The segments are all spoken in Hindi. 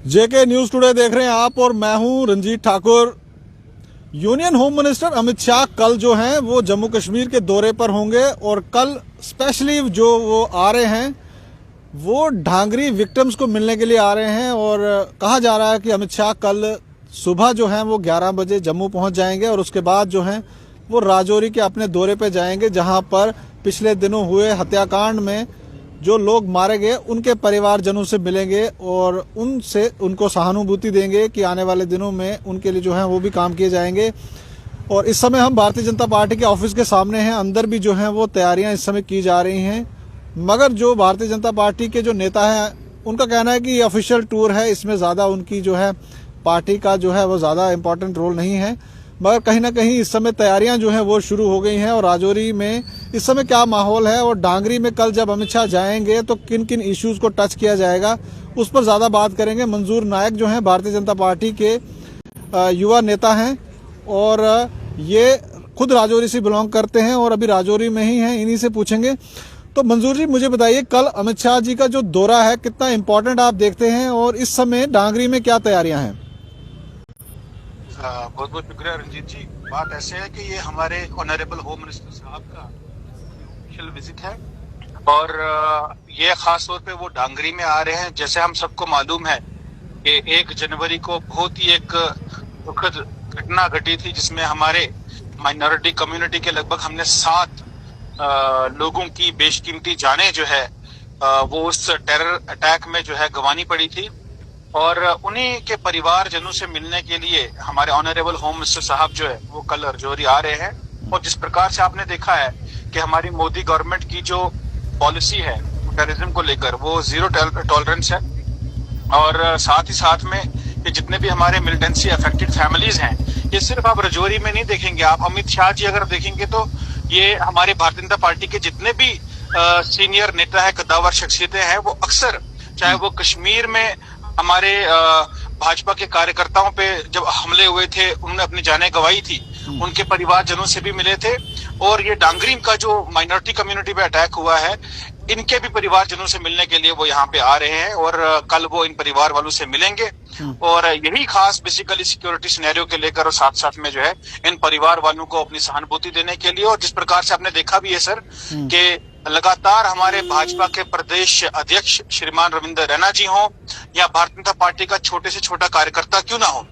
जेके न्यूज टुडे देख रहे हैं आप और मैं हूं Ranjeet Thakur. Union home minister Amit Shah कल जो हैं वो जम्मू कश्मीर के दौरे पर होंगे और कल स्पेशली जो वो आ रहे हैं वो ढांगरी विक्टिम्स को मिलने के लिए आ रहे हैं। और कहा जा रहा है कि अमित शाह कल सुबह जो है वो 11 बजे जम्मू पहुंच जाएंगे और उसके बाद जो है वो राजौरी के अपने दौरे पे जाएंगे, जहां पर पिछले दिनों हुए हत्याकांड में जो लोग मारे गए उनके परिवारजनों से मिलेंगे और उनसे उनको सहानुभूति देंगे कि आने वाले दिनों में उनके लिए जो है वो भी काम किए जाएंगे। और इस समय हम भारतीय जनता पार्टी के ऑफिस के सामने हैं, अंदर भी जो है वो तैयारियां इस समय की जा रही हैं। मगर जो भारतीय जनता पार्टी के जो नेता हैं उनका कहना है कि ये ऑफिशियल टूर है, इसमें ज़्यादा उनकी जो है पार्टी का जो है वो ज़्यादा इम्पोर्टेंट रोल नहीं है। मगर कहीं ना कहीं इस समय तैयारियां जो हैं वो शुरू हो गई हैं। और राजौरी में इस समय क्या माहौल है और डांगरी में कल जब अमित शाह जाएंगे तो किन किन इश्यूज को टच किया जाएगा उस पर ज़्यादा बात करेंगे। मंजूर नायक जो हैं भारतीय जनता पार्टी के युवा नेता हैं और ये खुद राजौरी से बिलोंग करते हैं और अभी राजौरी में ही हैं, इन्हीं से पूछेंगे। तो मंजूर जी, मुझे बताइए कल अमित शाह जी का जो दौरा है कितना इम्पोर्टेंट आप देखते हैं और इस समय डांगरी में क्या तैयारियां हैं? बहुत बहुत शुक्रिया रंजीत जी। बात ऐसे है कि ये हमारे ऑनरेबल होम मिनिस्टर साहब का ऑफिशियल विजिट है और ये खास तौर पे वो डांगरी में आ रहे हैं। जैसे हम सबको मालूम है कि 1 जनवरी को बहुत ही एक दुखद घटना घटी थी जिसमें हमारे माइनॉरिटी कम्युनिटी के लगभग हमने 7 लोगों की बेशकीमती जानें जो है वो उस टेरर अटैक में जो है गंवानी पड़ी थी। और उन्हीं के परिवारजनों से मिलने के लिए हमारे ऑनरेबल होम मिनिस्टर साहब जो है वो कल राजौरी आ रहे हैं। और जिस प्रकार से आपने देखा है कि हमारी मोदी गवर्नमेंट की जो पॉलिसी है टेररिज्म को लेकर वो 0 टॉलरेंस है। और साथ ही साथ में ये जितने भी हमारे मिलिटेंसी अफेक्टेड फैमिलीज हैं, ये सिर्फ आप राजौरी में नहीं देखेंगे, आप अमित शाह जी अगर देखेंगे तो ये हमारे भारतीय जनता पार्टी के जितने भी सीनियर नेता है, कद्दावर शख्सियतें हैं, वो अक्सर चाहे वो कश्मीर में हमारे भाजपा के कार्यकर्ताओं पे जब हमले हुए थे उन्होंने अपनी जानें गंवाई थी, उनके परिवारजनों से भी मिले थे। और ये डांगरी का जो माइनॉरिटी कम्युनिटी पे अटैक हुआ है इनके भी परिवारजनों से मिलने के लिए वो यहाँ पे आ रहे हैं और कल वो इन परिवार वालों से मिलेंगे। और यही खास बेसिकली सिक्योरिटी सिनेरियो के लेकर और साथ साथ में जो है इन परिवार वालों को अपनी सहानुभूति देने के लिए। और जिस प्रकार से आपने देखा भी है सर कि लगातार हमारे भाजपा के प्रदेश अध्यक्ष श्रीमान रविंद्र रैना जी हों या भारतीय जनता पार्टी का छोटे से छोटा कार्यकर्ता क्यों ना हो,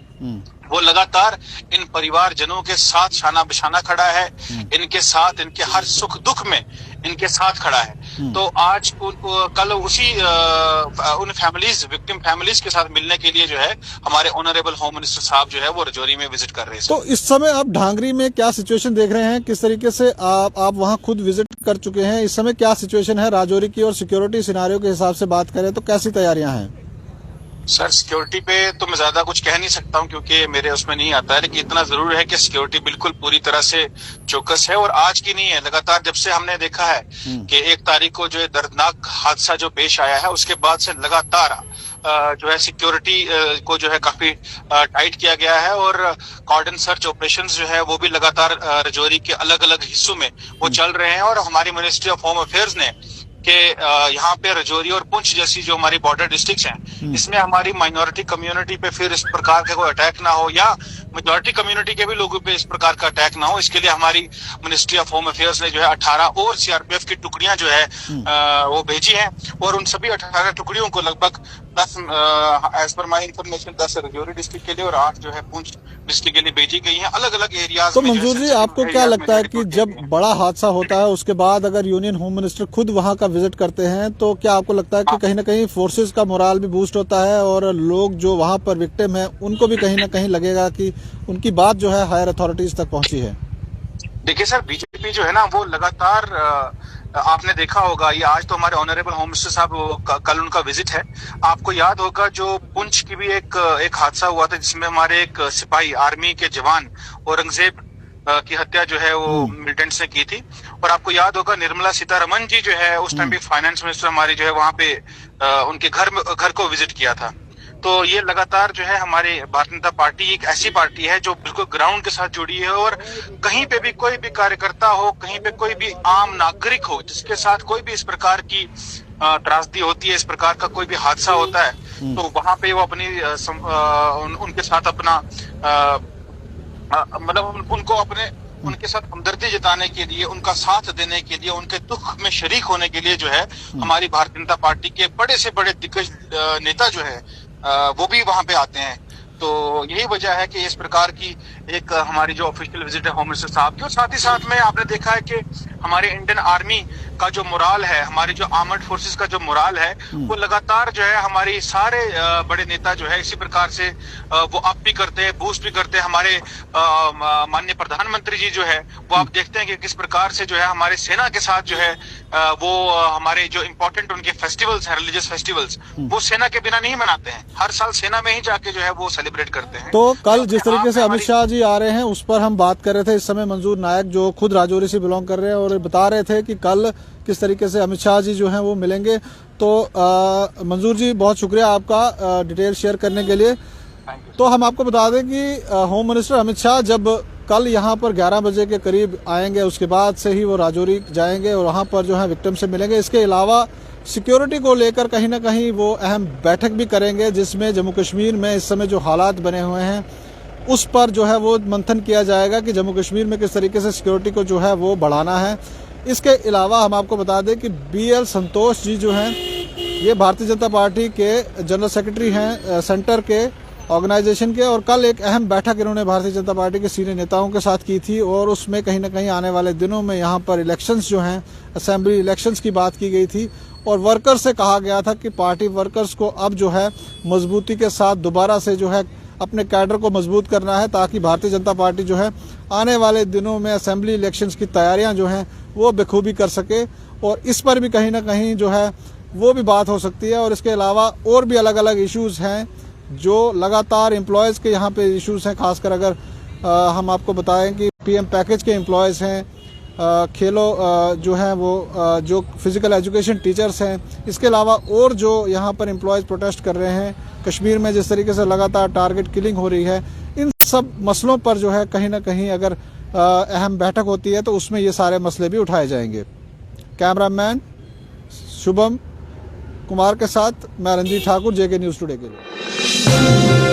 वो लगातार इन परिवारजनों के साथ शाना बिशाना खड़ा है, इनके साथ इनके हर सुख दुख में इनके साथ खड़ा है। तो आज कल उसी उन फैमिलीज विक्टिम फैमिलीज के साथ मिलने के लिए जो है हमारे ऑनरेबल होम मिनिस्टर साहब जो है वो राजौरी में विजिट कर रहे हैं। तो इस समय आप ढांगरी में क्या सिचुएशन देख रहे हैं, किस तरीके से आप वहां खुद विजिट कर चुके हैं, इस समय क्या सिचुएशन है राजौरी की? और सिक्योरिटी सिनारियो के हिसाब से बात करें तो कैसी तैयारियां हैं? सर सिक्योरिटी पे तो मैं ज्यादा कुछ कह नहीं सकता हूं क्योंकि मेरे उसमें नहीं आता है, लेकिन इतना जरूर है कि सिक्योरिटी बिल्कुल पूरी तरह से चौकस है। और आज की नहीं है, लगातार जब से हमने देखा है कि 1 तारीख को जो है दर्दनाक हादसा जो पेश आया है उसके बाद से लगातार जो है सिक्योरिटी को जो है काफी टाइट किया गया है। और कॉर्डन सर्च ऑपरेशंस जो है वो भी लगातार राजौरी के अलग अलग हिस्सों में वो चल रहे हैं। और हमारी मिनिस्ट्री ऑफ होम अफेयर्स ने कि यहाँ पे राजौरी और पुंछ जैसी जो हमारी बॉर्डर डिस्ट्रिक्ट्स हैं इसमें हमारी माइनॉरिटी कम्युनिटी पे फिर इस प्रकार का कोई अटैक ना हो या मेजॉरिटी कम्युनिटी के भी लोगों पे इस प्रकार का अटैक ना हो, इसके लिए हमारी मिनिस्ट्री ऑफ होम अफेयर्स ने जो है 18 और सीआरपीएफ की टुकड़ियां जो है वो भेजी हैं। और उन सभी 18 टुकड़ियों को लगभग 10 एज पर माई इंफॉर्मेशन 10 राजौरी डिस्ट्रिक्ट के लिए और 8 जो है पुंछ डिस्ट्रिक्ट के लिए भेजी गई है अलग अलग एरियाज। तो मंजूर जी, आपको क्या लगता है कि जब बड़ा हादसा होता है उसके बाद अगर यूनियन होम मिनिस्टर खुद वहां का विजिट करते हैं तो क्या आपको लगता है कि कहीं ना कहीं फोर्सेस का मोराल भी बूस्ट होता है और लोग जो वहां पर विक्टिम है उनको भी कहीं ना कहीं लगेगा कि उनकी बात जो है हायर अथॉरिटीज तक पहुंची है? देखिए सर, बीजेपी जो है ना वो लगातार आपने देखा होगा, ये आज तो हमारे ऑनरेबल होम मिनिस्टर साहब कल उनका विजिट है। आपको याद होगा जो पुंछ की भी एक हादसा हुआ था जिसमें हमारे एक सिपाही आर्मी के जवान औरंगजेब की हत्या जो है वो मिलिटेंट्स ने की थी। और आपको याद होगा निर्मला सीतारमन जी जो है उस टाइम भी फाइनेंस मिनिस्टर हमारी जो है वहां पे उनके घर को विजिट किया था। तो ये लगातार जो है हमारे भारतीय जनता पार्टी एक ऐसी पार्टी है जो बिल्कुल ग्राउंड के साथ जुड़ी है। और कहीं पे भी कोई भी कार्यकर्ता हो, कहीं पे कोई भी आम नागरिक हो जिसके साथ कोई भी इस प्रकार की त्रासदी होती है, इस प्रकार का कोई भी हादसा होता है, तो वहां पे वो अपनी उनके साथ अपना मतलब उनको अपने उनके साथ हमदर्दी जताने के लिए, उनका साथ देने के लिए, उनके दुख में शरीक होने के लिए जो है हमारी भारतीय जनता पार्टी के बड़े से बड़े दिग्गज नेता जो है वो भी वहां पे आते हैं। तो यही वजह है कि इस प्रकार की एक हमारी जो ऑफिशियल विजिट है होम मिनिस्टर साहब की, और साथ ही साथ में आपने देखा है कि हमारे इंडियन आर्मी का जो मोराल है, हमारी जो आर्मड फोर्सेस का जो मोराल है, वो लगातार जो है हमारी सारे बड़े नेता जो है इसी प्रकार से वो अप भी करते हैं, बूस्ट भी करते हैं। हमारे माननीय प्रधानमंत्री जी जो है वो आप देखते हैं कि किस प्रकार से जो है हमारे सेना के साथ जो है वो हमारे जो इम्पोर्टेंट उनके फेस्टिवल्स हैं, रिलीजियस फेस्टिवल्स, वो सेना के बिना नहीं मनाते हैं। हर साल सेना में ही जाके जो है वो सेलिब्रेट करते हैं। तो कल जिस तरीके से अमित शाह जी आ रहे हैं उस पर हम बात कर रहे थे। इस समय मंजूर नायक जो खुद राजौरी से बिलोंग कर रहे हैं और बता रहे थे कि कल किस तरीके से अमित शाह जी जो हैं वो मिलेंगे। तो मंजूर जी बहुत शुक्रिया आपका डिटेल शेयर करने के लिए। तो हम आपको बता दें कि होम मिनिस्टर अमित शाह जब कल यहाँ पर 11 बजे के करीब आएंगे, उसके बाद से ही वो राजौरी जाएंगे और वहाँ पर जो है विक्टिम से मिलेंगे। इसके अलावा सिक्योरिटी को लेकर कहीं ना कहीं वो अहम बैठक भी करेंगे, जिसमें जम्मू कश्मीर में इस समय जो हालात बने हुए हैं उस पर जो है वो मंथन किया जाएगा कि जम्मू कश्मीर में किस तरीके से सिक्योरिटी को जो है वो बढ़ाना है। इसके अलावा हम आपको बता दें कि BL संतोष जी जो हैं ये भारतीय जनता पार्टी के जनरल सेक्रेटरी हैं सेंटर के ऑर्गेनाइजेशन के, और कल एक अहम बैठक इन्होंने भारतीय जनता पार्टी के सीनियर नेताओं के साथ की थी और उसमें कहीं ना कहीं आने वाले दिनों में यहाँ पर इलेक्शंस जो हैं, असेंबली इलेक्शंस की बात की गई थी और वर्कर्स से कहा गया था कि पार्टी वर्कर्स को अब जो है मजबूती के साथ दोबारा से जो है अपने कैडर को मजबूत करना है, ताकि भारतीय जनता पार्टी जो है आने वाले दिनों में असेंबली इलेक्शंस की तैयारियां जो हैं वो बखूबी कर सके। और इस पर भी कहीं ना कहीं जो है वो भी बात हो सकती है। और इसके अलावा और भी अलग अलग इश्यूज़ हैं जो लगातार एम्प्लॉयज़ के यहाँ पे इश्यूज़ हैं। खासकर अगर हम आपको बताएं कि PM पैकेज के एम्प्लॉयज़ हैं, खेलो जो हैं वो जो फिज़िकल एजुकेशन टीचर्स हैं, इसके अलावा और जो यहाँ पर एम्प्लॉयज़ प्रोटेस्ट कर रहे हैं कश्मीर में जिस तरीके से लगातार टारगेट किलिंग हो रही है, इन सब मसलों पर जो है कहीं ना कहीं अगर अहम बैठक होती है तो उसमें ये सारे मसले भी उठाए जाएंगे। कैमरामैन शुभम कुमार के साथ मैं Ranjeet Thakur, JK news today के लिए।